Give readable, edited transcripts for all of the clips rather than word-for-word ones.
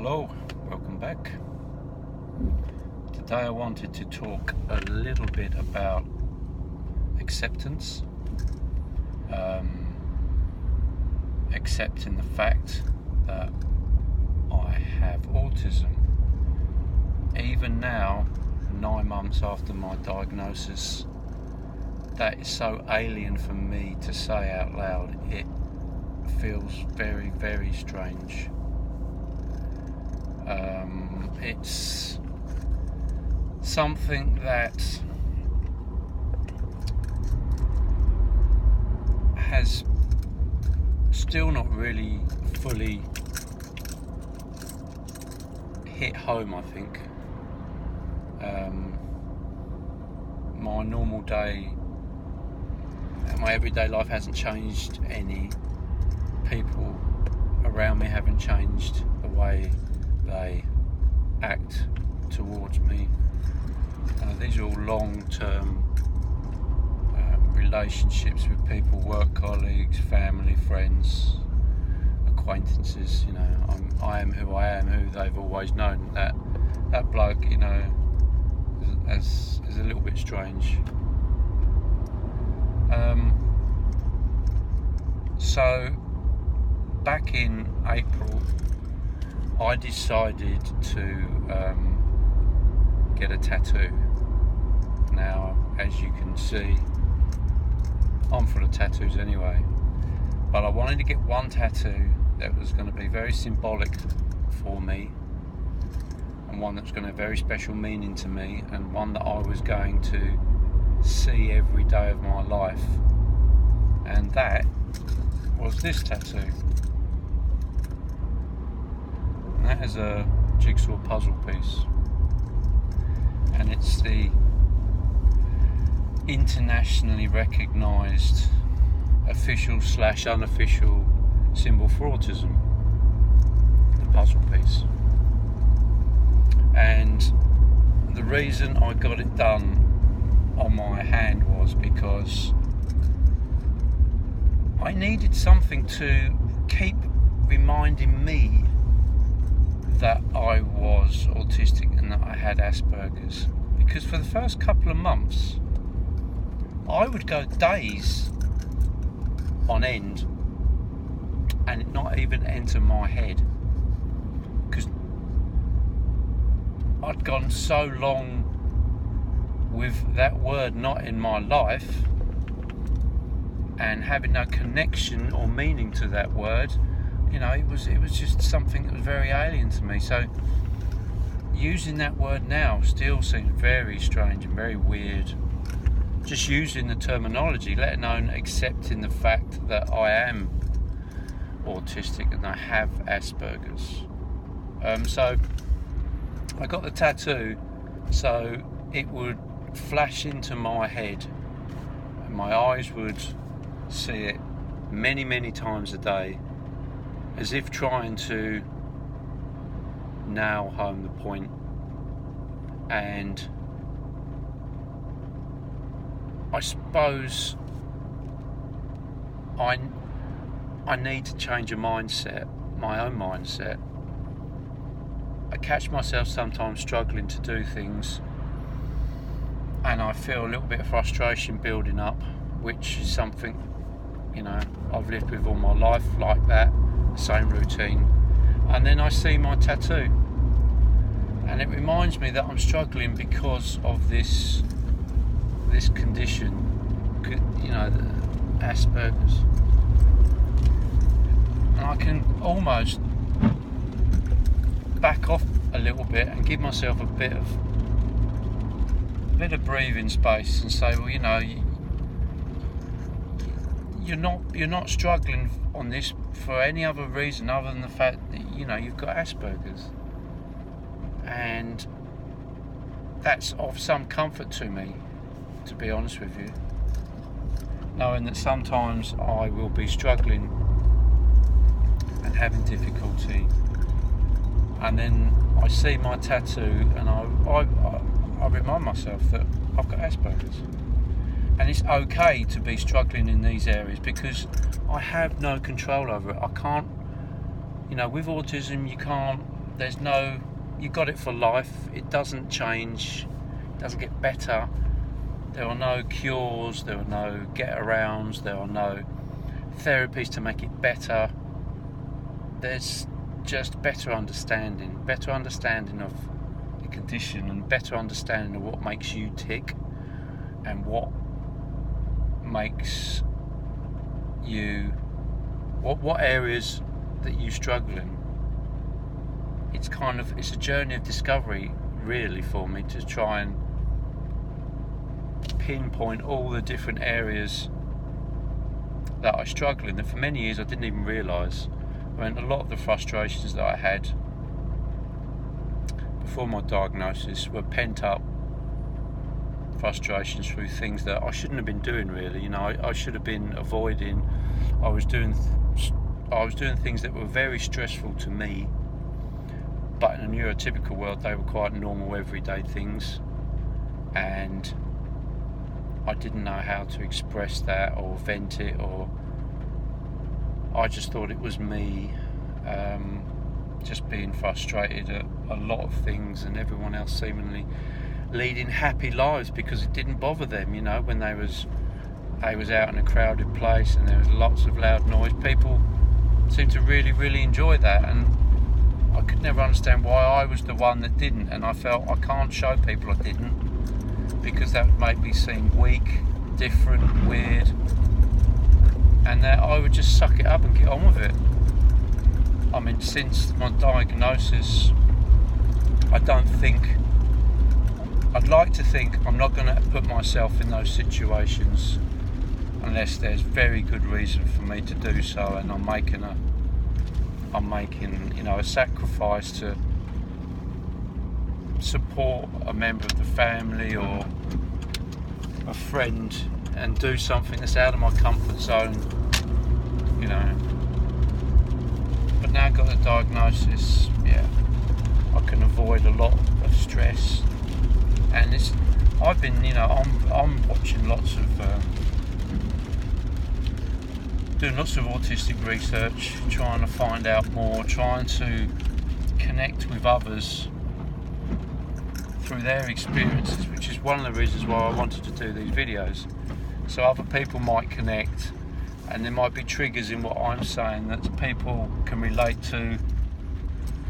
Hello, welcome back. Today I wanted to talk a little bit about acceptance, accepting the fact that I have autism. Even now, 9 months after my diagnosis, that is so alien for me to say out loud. It feels very, very strange. It's something that has still not really fully hit home, I think. My normal day, my everyday life hasn't changed any. People around me haven't changed the way they act towards me. These are all long-term relationships with people, work colleagues, family, friends, acquaintances. I am who I am, who they've always known. That bloke, is a little bit strange. So back in April, I decided to get a tattoo. Now, as you can see, I'm full of tattoos anyway, but I wanted to get one tattoo that was going to be very symbolic for me, and one that's going to have very special meaning to me, and one that I was going to see every day of my life, and that was this tattoo. And that is a jigsaw puzzle piece, and it's the internationally recognised official/unofficial symbol for autism, the puzzle piece. And the reason I got it done on my hand was because I needed something to keep reminding me that I was autistic and that I had Aspergers. Because for the first couple of months, I would go days on end and it not even enter my head. Because I'd gone so long with that word not in my life and having no connection or meaning to that word. It was just something that was very alien to me. So using that word now still seems very strange and very weird. Just using the terminology, let alone accepting the fact that I am autistic and I have Aspergers. So I got the tattoo so it would flash into my head and my eyes would see it many, many times a day, as if trying to nail home the point. And I suppose I need to change my own mindset. I catch myself sometimes struggling to do things, and I feel a little bit of frustration building up, which is something I've lived with all my life, like that same routine. And then I see my tattoo and it reminds me that I'm struggling because of this condition, the Aspergers. And I can almost back off a little bit and give myself a bit of breathing space and say, well, you're not struggling on this for any other reason other than the fact that you've got Aspergers, and that's of some comfort to me, to be honest with you, knowing that sometimes I will be struggling and having difficulty, and then I see my tattoo and I remind myself that I've got Aspergers. And it's okay to be struggling in these areas because I have no control over it. I can't, with autism, you can't you got it for life. It doesn't change, it doesn't get better. There are no cures, there are no get-arounds, there are no therapies to make it better. There's just better understanding of the condition, and better understanding of what makes you tick and what makes you, what areas that you struggle in. It's a journey of discovery really for me, to try and pinpoint all the different areas that I struggle in, that for many years I didn't even realise. I mean, a lot of the frustrations that I had before my diagnosis were pent up frustrations through things that I shouldn't have been doing really. I should have been avoiding. I was doing things that were very stressful to me, but in a neurotypical world they were quite normal everyday things, and I didn't know how to express that or vent it, or I just thought it was me just being frustrated at a lot of things, and everyone else seemingly leading happy lives because it didn't bother them. When they was out in a crowded place and there was lots of loud noise, people seemed to really, really enjoy that, and I could never understand why I was the one that didn't, and I felt I can't show people I didn't, because that would make me seem weak, different, weird, and that I would just suck it up and get on with it. I mean, since my diagnosis, I'd like to think I'm not going to put myself in those situations unless there's very good reason for me to do so, and I'm making a sacrifice to support a member of the family or a friend and do something that's out of my comfort zone, But now I've got the diagnosis, I can avoid a lot of stress, and I've been, I'm watching lots of, doing lots of autistic research, trying to find out more, trying to connect with others through their experiences, which is one of the reasons why I wanted to do these videos, so other people might connect, and there might be triggers in what I'm saying that people can relate to,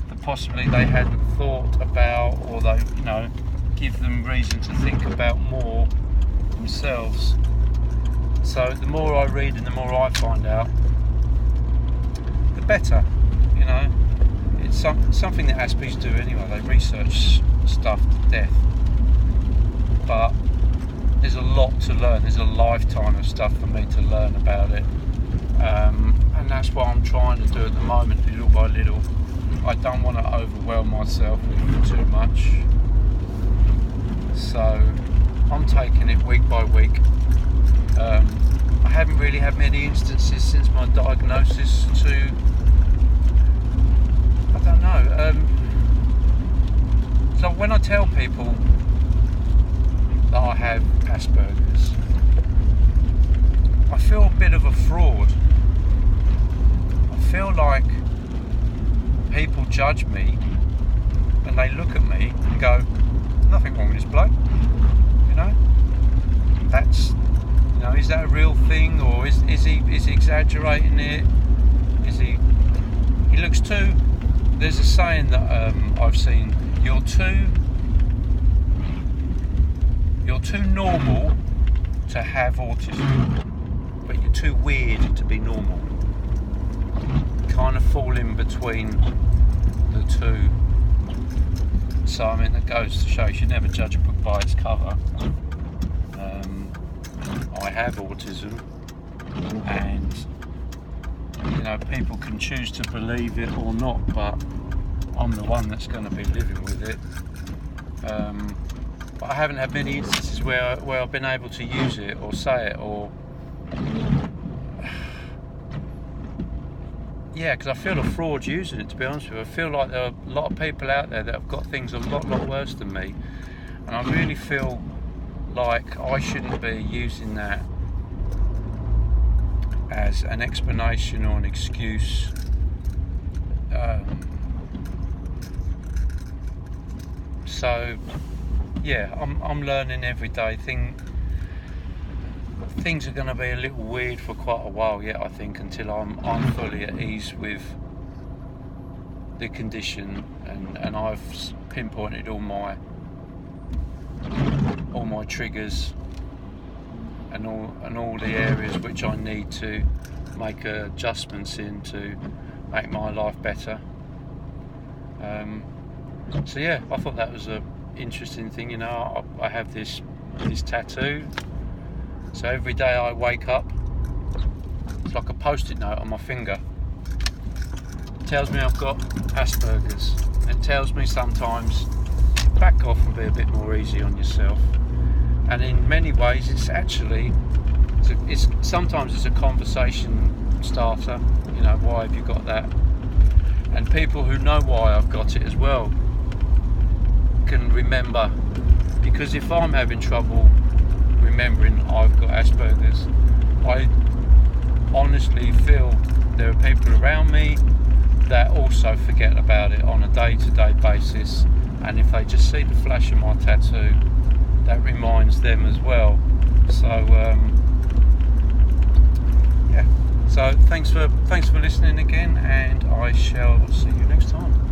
that possibly they hadn't thought about, or they, give them reason to think about more themselves. So the more I read and the more I find out, the better. It's something that Aspies do anyway. They research stuff to death, but there's a lot to learn. There's a lifetime of stuff for me to learn about it, and that's what I'm trying to do at the moment, little by little. I don't want to overwhelm myself with too much, so I'm taking it week by week. I haven't really had many instances since my diagnosis to, I don't know, so when I tell people that I have Aspergers, I feel a bit of a fraud. I feel like people judge me and they look at me and go, nothing wrong with this bloke, that's, is that a real thing, or is he exaggerating it? He looks too, there's a saying that I've seen, you're too normal to have autism, but you're too weird to be normal. Kind of fall in between the two. So that goes to show you should never judge a book by its cover. I have autism, and people can choose to believe it or not, but I'm the one that's going to be living with it. But I haven't had many instances where I've been able to use it or say it, or because I feel a fraud using it, to be honest with you. I feel like there are a lot of people out there that have got things a lot worse than me, and I really feel like I shouldn't be using that as an explanation or an excuse So yeah, I'm learning every day. Things are going to be a little weird for quite a while yet, I think, until I'm fully at ease with the condition, and I've pinpointed all my triggers and all the areas which I need to make adjustments in to make my life better. So yeah, I thought that was a interesting thing. You know, I have this tattoo, so every day I wake up, it's like a post-it note on my finger. It tells me I've got Aspergers. It tells me sometimes back off and be a bit more easy on yourself. And in many ways, it's actually sometimes it's a conversation starter. You know, why have you got that? And people who know why I've got it as well can remember, because if I'm having trouble remembering I've got Asperger's, I honestly feel there are people around me that also forget about it on a day-to-day basis, and if they just see the flash of my tattoo, that reminds them as well. So yeah, so thanks for listening again, and I shall see you next time.